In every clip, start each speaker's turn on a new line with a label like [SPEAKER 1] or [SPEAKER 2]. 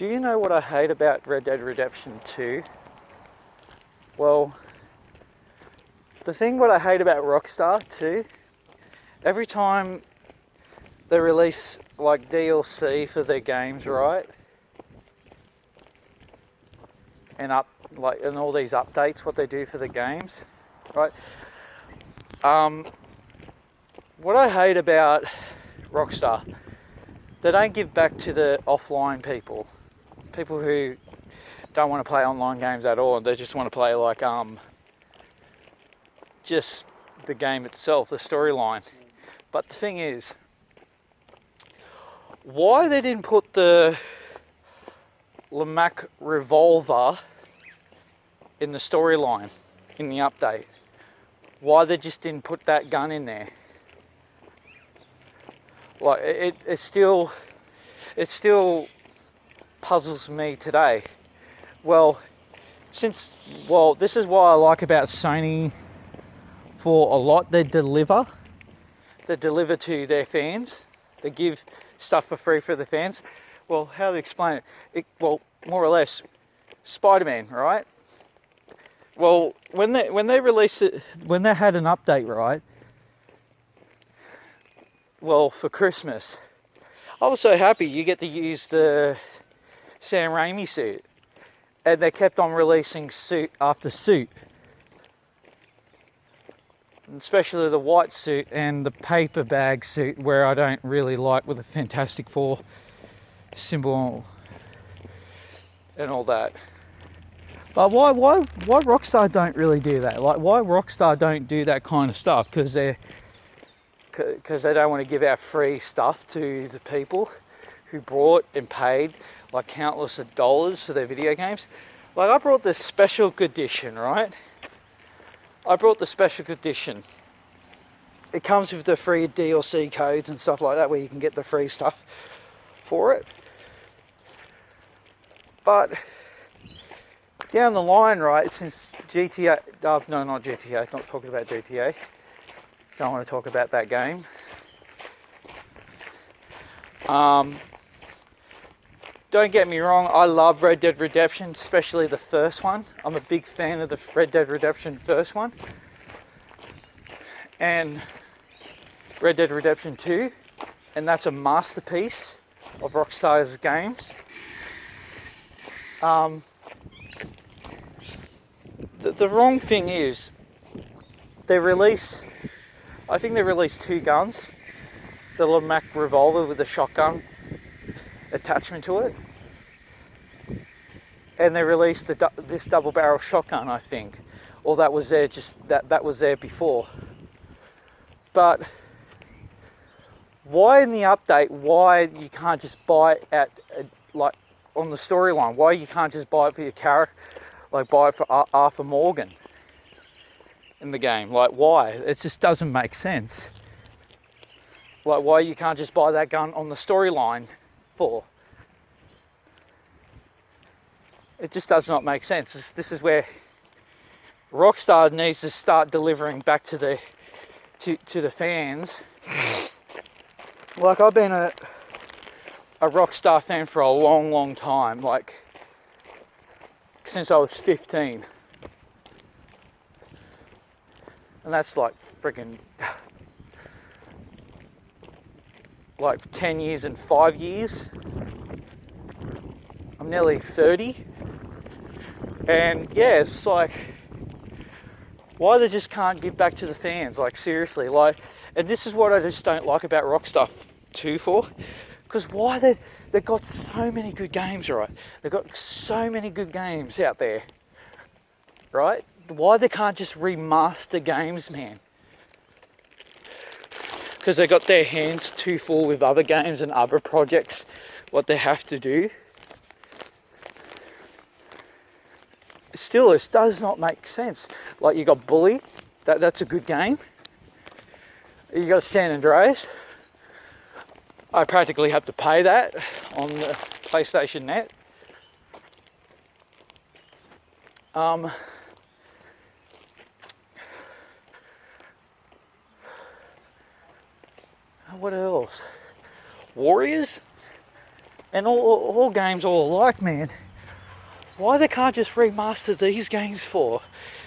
[SPEAKER 1] Do you know what I hate about Red Dead Redemption 2? Well, the thing what I hate about Rockstar too, every time they release like DLC for their games, right? And and all these updates, what they do for the games, right? What I hate about Rockstar, they don't give back to the offline people who don't want to play online games at all. They just want to play like just the game itself, the storyline. But the thing is, why they didn't put the Lamac revolver in the storyline in the update? Why they just didn't put that gun in there? Like it still puzzles me today. This is what I like about Sony for a lot. They deliver to their fans. They give stuff for free for the fans. Well, how to explain it? Well, more or less, Spider-Man, right? Well, when they released it, when they had an update, right? Well, for Christmas, I was so happy you get to use the Sam Raimi suit, and they kept on releasing suit after suit, especially the white suit and the paper bag suit, where I don't really like, with the Fantastic Four symbol and all that. But why Rockstar don't really do that? Like, why Rockstar don't do that kind of stuff? Because they don't want to give out free stuff to the people who bought and paid like countless of dollars for their video games. Like, I brought the special edition, right? I brought the special edition. It comes with the free DLC codes and stuff like that, where you can get the free stuff for it. But down the line, right, since GTA, no, not GTA, not talking about GTA. Don't want to talk about that game. Don't get me wrong, I love Red Dead Redemption, especially the first one. I'm a big fan of the Red Dead Redemption first one. And Red Dead Redemption 2. And that's a masterpiece of Rockstar's games. The wrong thing is, I think they released two guns. The Lamac revolver with a shotgun attachment to it. And they released this double barrel shotgun, I think. Or that was there that was there before. But why in the update, why you can't just buy it like on the storyline? Why you can't just buy it for your character, like buy it for Arthur Morgan in the game? Like, why? It just doesn't make sense. Like, why you can't just buy that gun on the storyline for? It just does not make sense. This is where Rockstar needs to start delivering back to the fans. Like, I've been a Rockstar fan for a long, long time. Like, since I was 15. And that's like freaking like 10 years and 5 years. I'm nearly 30. And yeah, it's like, why they just can't give back to the fans? Like, seriously, like, and this is what I just don't like about Rockstar 2 for. Because why they've got so many good games, right? They've got so many good games out there, right? Why they can't just remaster games, man? Because they got their hands too full with other games and other projects, what they have to do. Still, it does not make sense. Like, you got Bully, that's a good game. You got San Andreas. I practically have to pay that on the PlayStation Net. What else? Warriors? And all games all alike, man. Why they can't just remaster these games for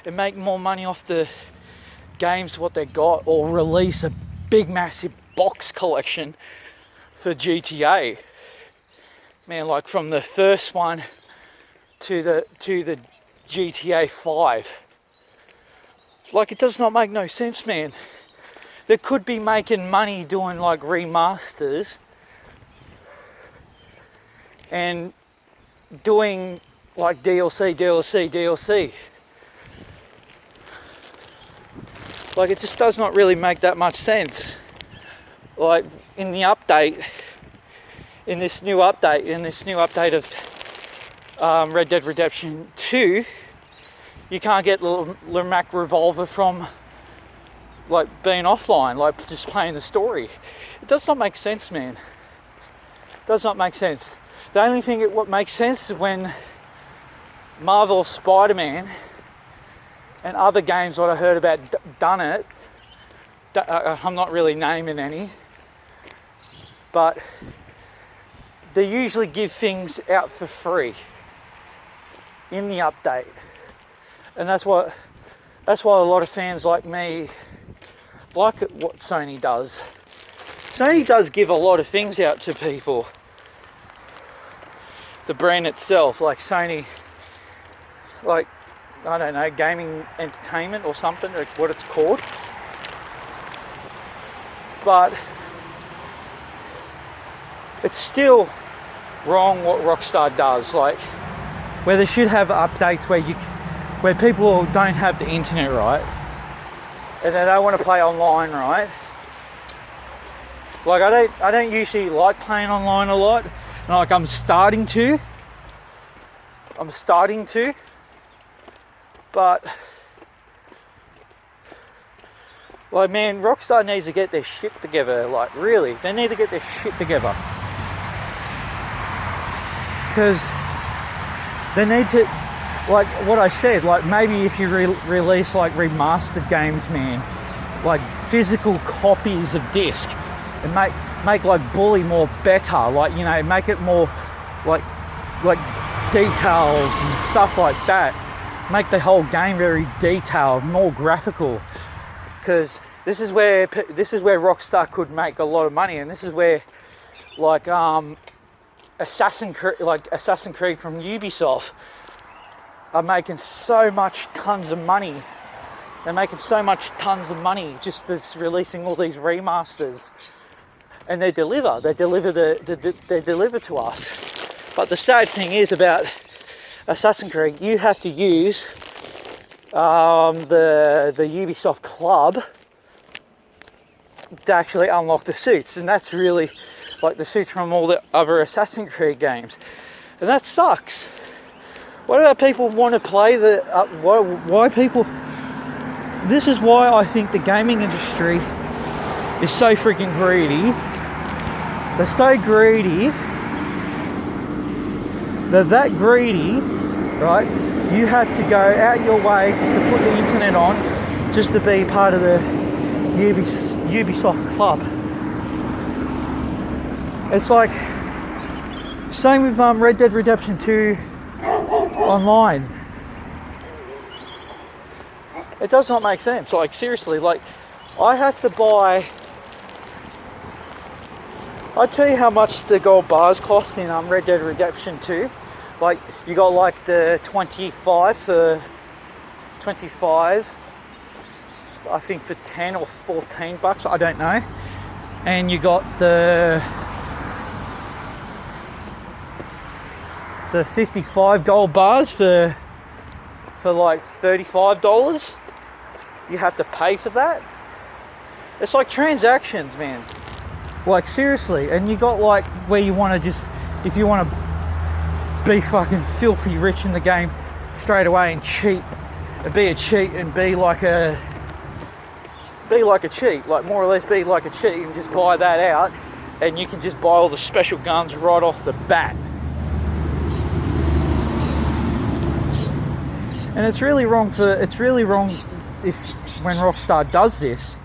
[SPEAKER 1] and make more money off the games what they got, or release a big massive box collection for GTA. Man, like from the first one to the GTA 5. Like, it does not make no sense, man. They could be making money doing like remasters and doing like DLC. Like, it just does not really make that much sense. Like, in the update, in this new update of Red Dead Redemption 2, you can't get the Lermac revolver from like being offline, like just playing the story. It does not make sense, man. It does not make sense. The only thing what makes sense is when Marvel Spider-Man and other games that I heard about done it. I'm not really naming any, but they usually give things out for free in the update, and that's why a lot of fans like me like what Sony does. Sony does give a lot of things out to people. The brand itself, like Sony, like, I don't know, gaming entertainment or something, like what it's called. But it's still wrong what Rockstar does. Like, where they should have updates where people don't have the internet, right, and they don't want to play online, right? Like, I don't usually like playing online a lot. And like, I'm starting to. But, like, man, Rockstar needs to get their shit together. Like, really, they need to get their shit together. Because they need to, like what I said, like maybe if you release like remastered games, man, like physical copies of disc, and make like Bully more better, like, you know, make it more like details and stuff like that. Make the whole game very detailed, more graphical, because this is where Rockstar could make a lot of money, and this is where like Assassin's Creed from Ubisoft are making tons of money. They're making tons of money just for releasing all these remasters, and they deliver to us. But the sad thing is about Assassin's Creed, you have to use the Ubisoft Club to actually unlock the suits, and that's really like the suits from all the other Assassin's Creed games, and that sucks. What about people want to play the? Why people? This is why I think the gaming industry is so freaking greedy. They're so greedy. They're that greedy, right? You have to go out your way just to put the internet on, just to be part of the Ubisoft Club. It's like same with Red Dead Redemption 2 online. It does not make sense. Like, seriously, like, I have to buy. I tell you how much the gold bars cost in Red Dead Redemption 2. Like, you got like the 25 for 25, I think for 10 or 14 bucks, I don't know. And you got the 55 gold bars for like $35. You have to pay for that. It's like transactions, man. Like, seriously. And you got like where you want to just, if you want to be fucking filthy rich in the game straight away and cheat, and be a cheat and be like a cheat, like more or less be like a cheat, and just buy that out, and you can just buy all the special guns right off the bat. And it's really wrong if when Rockstar does this.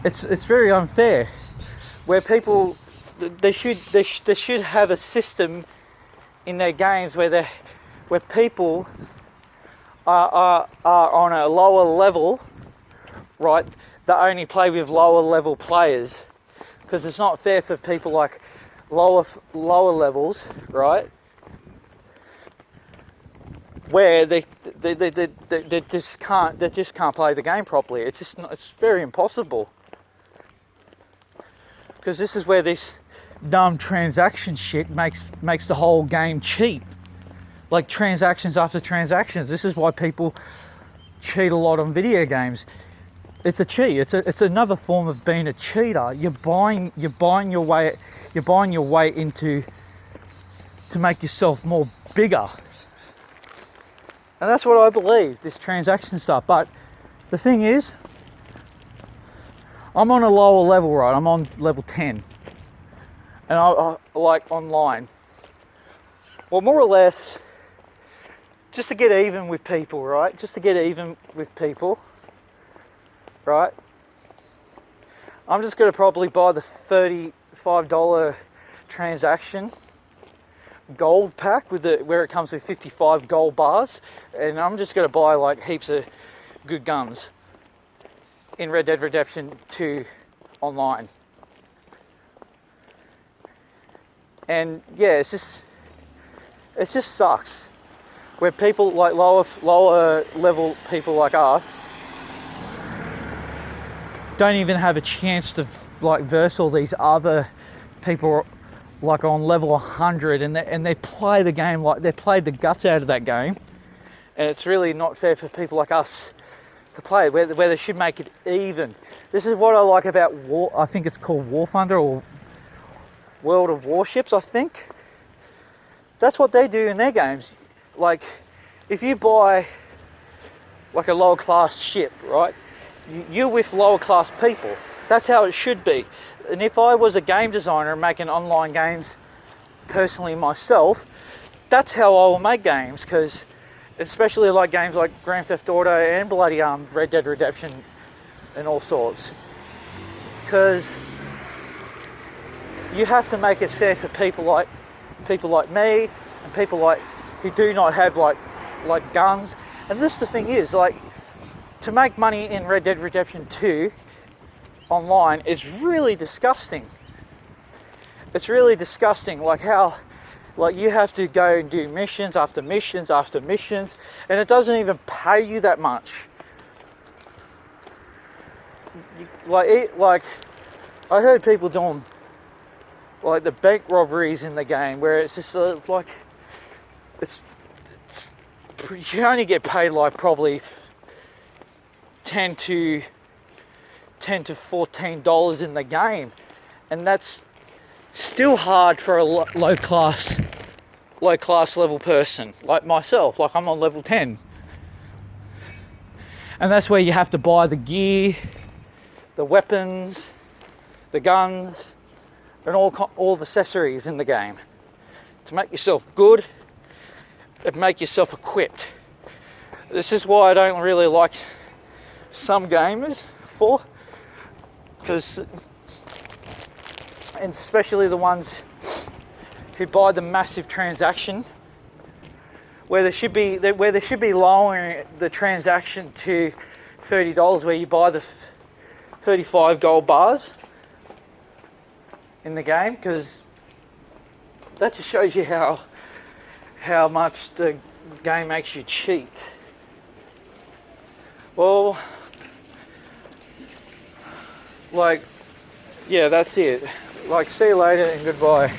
[SPEAKER 1] It's very unfair, where people they should have a system in their games where people are on a lower level, right? That only play with lower level players, because it's not fair for people like lower levels, right? Where they just can't play the game properly. It's very impossible. Because this is where this dumb transaction shit makes the whole game cheap. Like transactions after transactions. This is why people cheat a lot on video games. It's a cheat. It's another form of being a cheater. You're buying your way into to make yourself more bigger. And that's what I believe, this transaction stuff. But the thing is, I'm on a lower level, right? I'm on level 10. And I like online. Well, more or less, just to get even with people, right? Right? I'm just going to probably buy the $35 transaction gold pack where it comes with 55 gold bars, and I'm just going to buy like heaps of good guns in Red Dead Redemption 2 online. And yeah, it just sucks where people like lower level people like us don't even have a chance to like verse all these other people like on level 100, and they play the game like they played the guts out of that game, and it's really not fair for people like us to play where they should make it even. This is what I like about War. I think it's called War Thunder or World of Warships. I think that's what they do in their games. Like if you buy like a lower class ship, right? You're with lower class people. That's how it should be. And if I was a game designer making online games personally myself, that's how I will make games, because especially like games like Grand Theft Auto and bloody Red Dead Redemption and all sorts, because you have to make it fair for people like me and people like who do not have like guns. And this the thing is, like, to make money in Red Dead Redemption 2 online is really disgusting. It's really disgusting, like how like you have to go and do missions after missions after missions, and it doesn't even pay you that much. Like I heard people doing like the bank robberies in the game where it's just like you only get paid like probably $10 to $14 in the game, and that's still hard for a low class level person like myself. Like I'm on level 10, and that's where you have to buy the gear, the weapons, the guns, and all the accessories in the game to make yourself good and make yourself equipped. This is why I don't really like some gamers because, and especially the ones who buy the massive transaction, where they should be lowering the transaction to $30, where you buy the 35 gold bars in the game, because that just shows you how much the game makes you cheat. Well, like, yeah, that's it. Like, see you later and goodbye.